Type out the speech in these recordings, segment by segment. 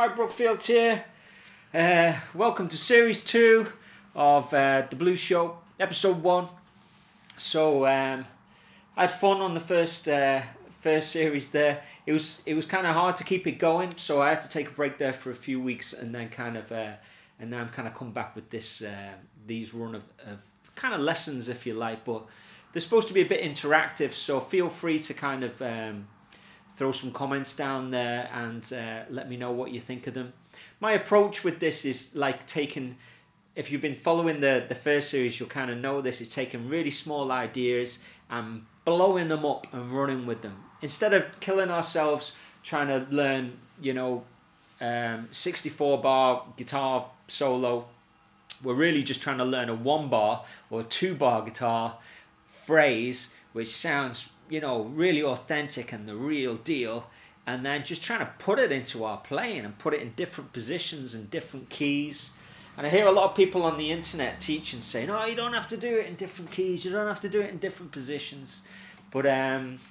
Alright, Brookfield here. Welcome to Series 2 of The Blues Show, Episode 1. So, I had fun on the first series there. It was kind of hard to keep it going, so I had to take a break there for a few weeks, and then and now I'm kind of come back with these run of kind of lessons, if you like, but they're supposed to be a bit interactive, so feel free to kind of throw some comments down there and let me know what you think of them. My approach with this is like taking, if you've been following the first series, you'll kind of know this, is taking really small ideas and blowing them up and running with them. Instead of killing ourselves trying to learn, 64 bar guitar solo, we're really just trying to learn a 1 bar or 2 bar guitar phrase which sounds really authentic and the real deal, and then just trying to put it into our playing and put it in different positions and different keys. And I hear a lot of people on the internet teaching, saying, oh, you don't have to do it in different keys, you don't have to do it in different positions. But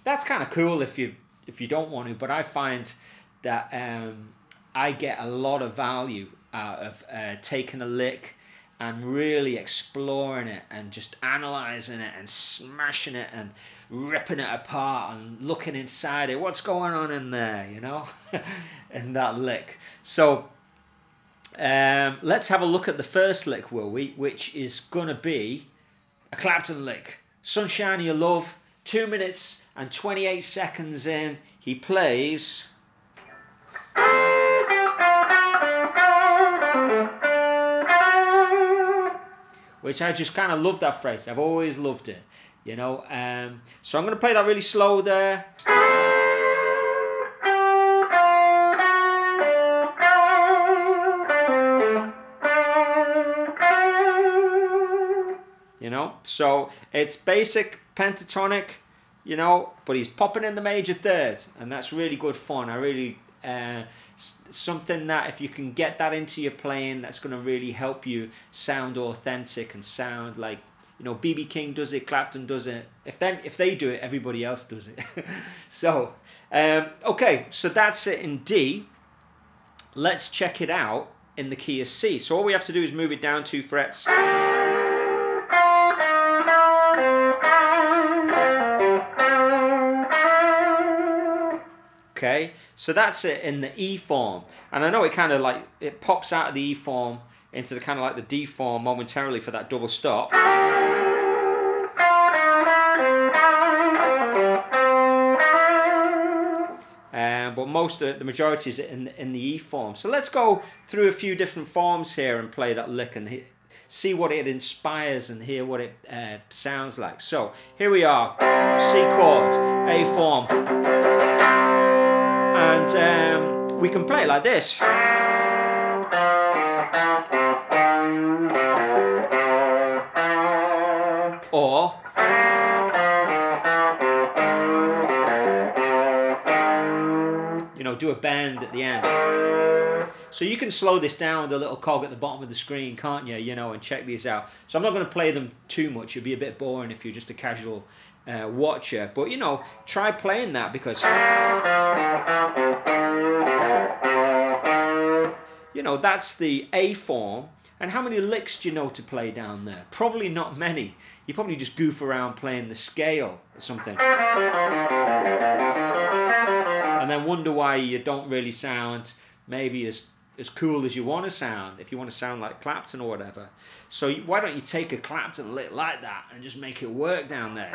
that's kind of cool if you don't want to, but I find that I get a lot of value out of taking a lick and really exploring it and just analysing it and smashing it and ripping it apart and looking inside it. What's going on in there, in that lick? So let's have a look at the first lick, will we? Which is going to be a Clapton lick. Sunshine of Your Love, 2 minutes and 28 seconds in, he plays... which I just kind of love that phrase. I've always loved it, So I'm going to play that really slow there. So it's basic pentatonic, but he's popping in the major thirds, and that's really good fun. I really... something that if you can get that into your playing, that's going to really help you sound authentic and sound like B.B. King does it, Clapton does it. If they do it, everybody else does it. So okay, so that's it in D. Let's check it out in the key of C. So all we have to do is move it down 2 frets. Okay, so that's it in the E form, and I know it kind of like it pops out of the E form into the kind of like the D form momentarily for that double stop. But the majority is in the E form. So let's go through a few different forms here and play that lick and see what it inspires and hear what it sounds like. So here we are, C chord, A form. And we can play it like this. Or do a bend at the end. So you can slow this down with the little cog at the bottom of the screen, can't you? And check these out. So I'm not going to play them too much. It'd be a bit boring if you're just a casual watcher. But try playing that, because that's the A form. And how many licks do you know to play down there? Probably not many. You probably just goof around playing the scale or something, and then wonder why you don't really sound maybe as cool as you want to sound, if you want to sound like Clapton or whatever. So why don't you take a Clapton lick like that and just make it work down there?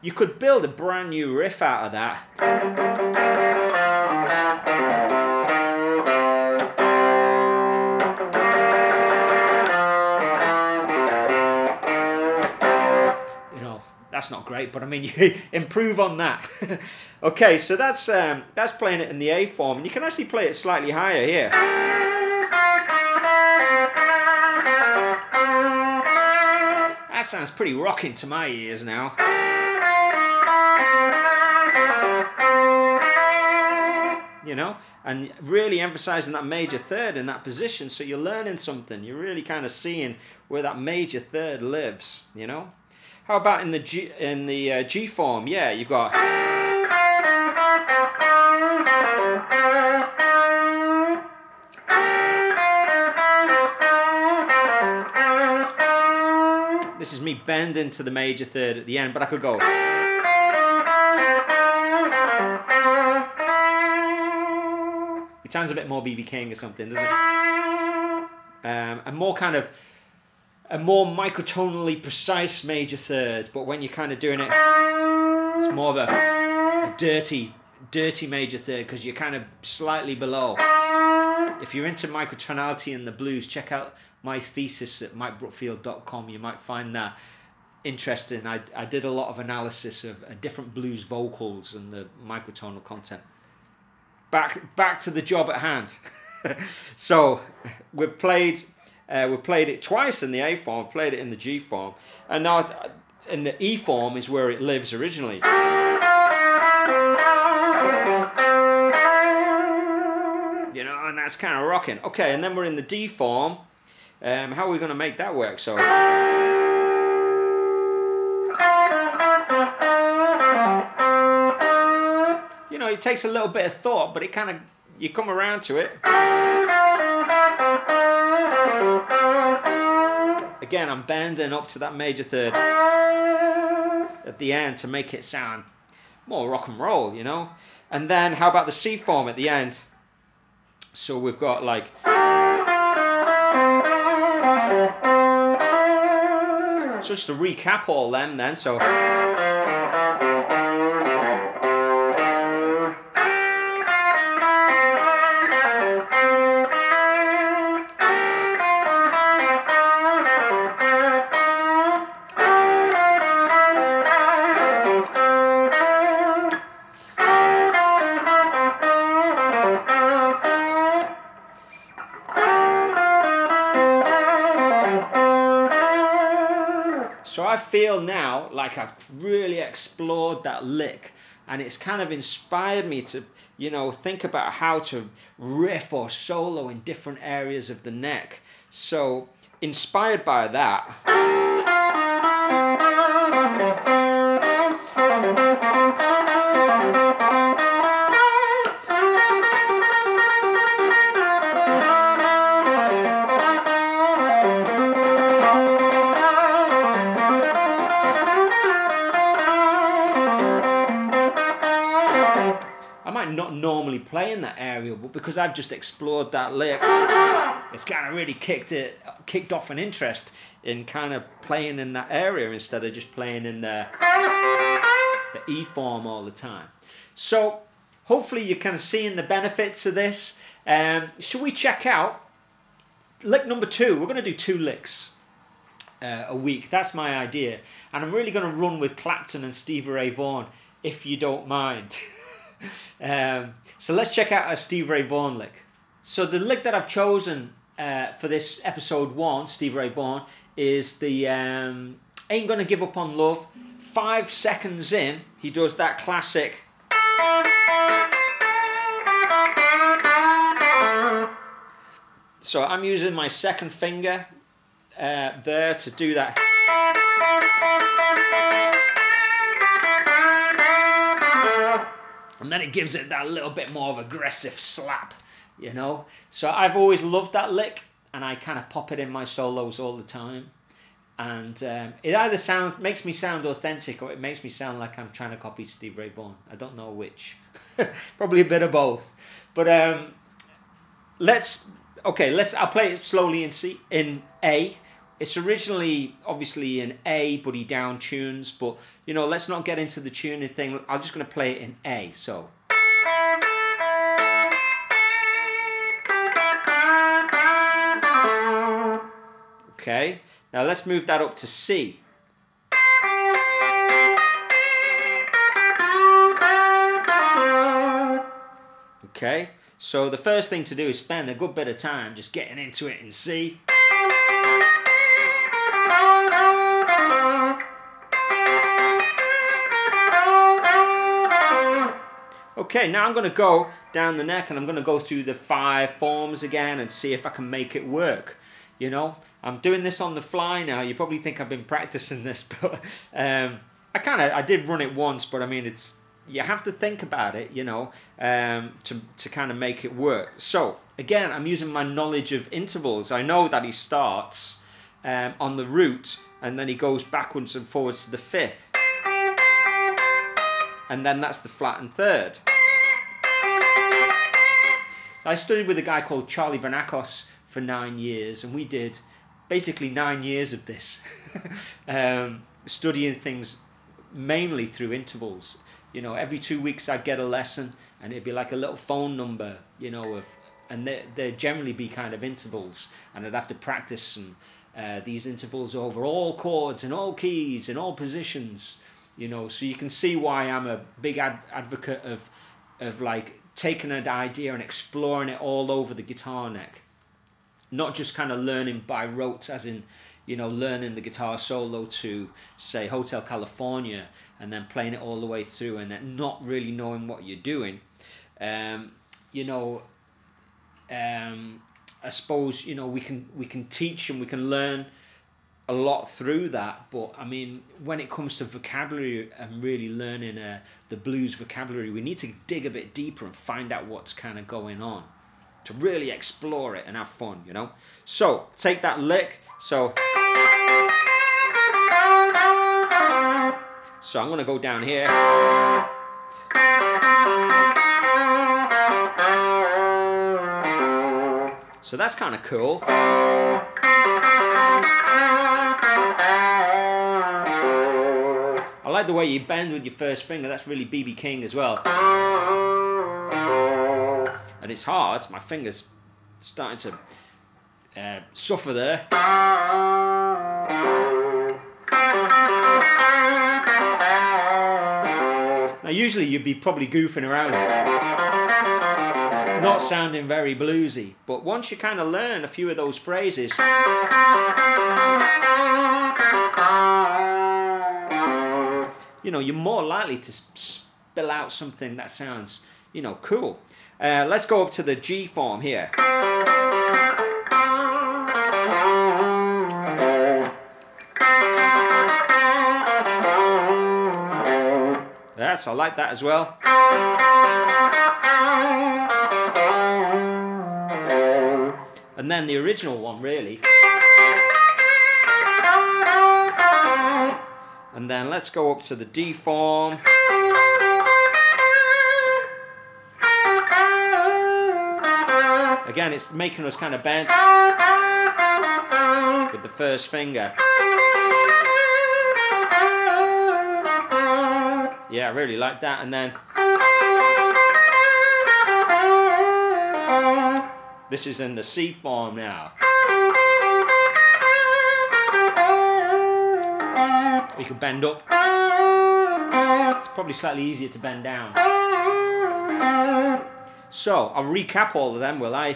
You could build a brand new riff out of that. That's not great, but I mean, you improve on that. Okay, so that's playing it in the A form, and you can actually play it slightly higher here. That sounds pretty rocking to my ears now. And really emphasizing that major third in that position, so you're learning something. You're really kind of seeing where that major third lives, How about in the G form? Yeah, you've got bend into the major third at the end, but I could go. It sounds a bit more B.B. King or something, doesn't it? And more kind of a more microtonally precise major thirds, but when you're kind of doing it, it's more of a dirty major third because you're kind of slightly below. If you're into microtonality in the blues, check out my thesis at mikebrookfield.com. You might find that interesting. I did a lot of analysis of different blues vocals and the microtonal content. Back to the job at hand. So we've played it twice in the A form, played it in the G form, and now in the E form is where it lives originally. You know, and that's kind of rocking. Okay, and then we're in the D form. How are we going to make that work? So, you know, it takes a little bit of thought, but it kind of, you come around to it. Again, I'm bending up to that major third at the end to make it sound more rock and roll, you know. And then how about the C form at the end? So we've got like, so just to recap all them then, so I feel now like I've really explored that lick, and it's kind of inspired me to, you know, think about how to riff or solo in different areas of the neck. So inspired by that, not normally play in that area, but because I've just explored that lick, it's kind of really kicked off an interest in kind of playing in that area instead of just playing in the E form all the time. So hopefully you're kind of seeing the benefits of this. Should we check out lick number 2? We're going to do 2 licks a week. That's my idea, and I'm really going to run with Clapton and Stevie Ray Vaughan, if you don't mind. So let's check out a Stevie Ray Vaughan lick. So the lick that I've chosen for this episode 1, Stevie Ray Vaughan, is the Ain't Gonna Give Up on Love. 5 seconds in, he does that classic. So I'm using my second finger there to do that. And then it gives it that little bit more of aggressive slap, you know. So I've always loved that lick, and I kind of pop it in my solos all the time. And it either makes me sound authentic, or it makes me sound like I'm trying to copy Stevie Ray Vaughan. I don't know which. Probably a bit of both. But I'll play it slowly in A. It's originally obviously in A, but he down tunes, but you know, let's not get into the tuning thing. I'm just going to play it in A. So okay, now let's move that up to C. Okay, so the first thing to do is spend a good bit of time just getting into it in C. Okay, now I'm going to go down the neck and I'm going to go through the 5 forms again and see if I can make it work. You know, I'm doing this on the fly now. You probably think I've been practicing this, but I did run it once, but I mean, you have to think about it, you know, to kind of make it work. So again, I'm using my knowledge of intervals. I know that he starts on the root, and then he goes backwards and forwards to the fifth. And then that's the flat and third. So I studied with a guy called Charlie Bernacos for 9 years, and we did basically 9 years of this, studying things mainly through intervals. You know, every 2 weeks I'd get a lesson, and it'd be like a little phone number, you know, and they'd generally be kind of intervals, and I'd have to practice these intervals over all chords and all keys and all positions, you know. So you can see why I'm a big advocate of like taking an idea and exploring it all over the guitar neck, not just kind of learning by rote, as in, you know, learning the guitar solo to, say, Hotel California, and then playing it all the way through, and then not really knowing what you're doing. You know, I suppose, you know, we can teach and we can learn a lot through that, but I mean, when it comes to vocabulary and really learning the blues vocabulary, we need to dig a bit deeper and find out what's kind of going on, to really explore it and have fun, you know. So take that lick. So I'm going to go down here. So that's kind of cool. I like the way you bend with your first finger. That's really B.B. King as well. And it's hard. My finger's starting to suffer there. Now usually you'd be probably goofing around, it's not sounding very bluesy, but once you kind of learn a few of those phrases, you know, you're more likely to spill out something that sounds, you know, cool. Let's go up to the G form here. Yes, I like that as well. And then the original one, really. And then let's go up to the D form. Again, it's making us kind of bend with the first finger. Yeah, I really like that. And then this is in the C form now. You can bend up. It's probably slightly easier to bend down. So, I'll recap all of them, will I?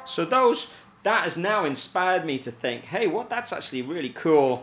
So that has now inspired me to think, hey, that's actually really cool.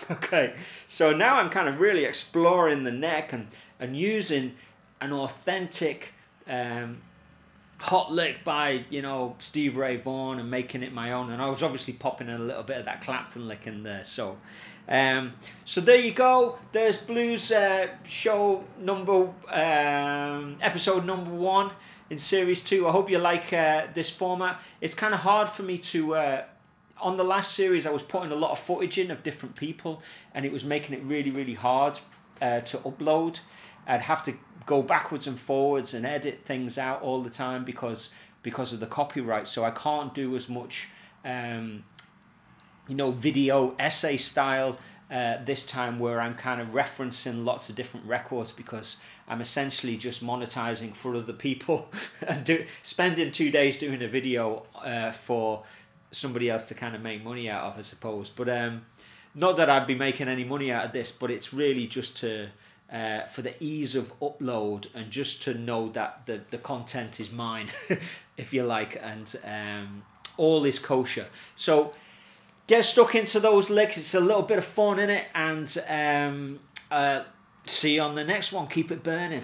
Okay, so now I'm kind of really exploring the neck and using an authentic hot lick by, you know, Stevie Ray Vaughan and making it my own. And I was obviously popping in a little bit of that Clapton lick in there. So there you go. There's Blues show number episode number 1 in series 2. I hope you like this format. It's kind of hard for me to. On the last series, I was putting a lot of footage in of different people, and it was making it really, really hard to upload. I'd have to go backwards and forwards and edit things out all the time because of the copyright. So I can't do as much, you know, video essay style this time where I'm kind of referencing lots of different records, because I'm essentially just monetizing for other people and spending 2 days doing a video for somebody else to kind of make money out of, I suppose. But not that I'd be making any money out of this, but it's really just to for the ease of upload, and just to know that the content is mine, if you like, and all is kosher. So get stuck into those licks. It's a little bit of fun in it, and see you on the next one. Keep it burning.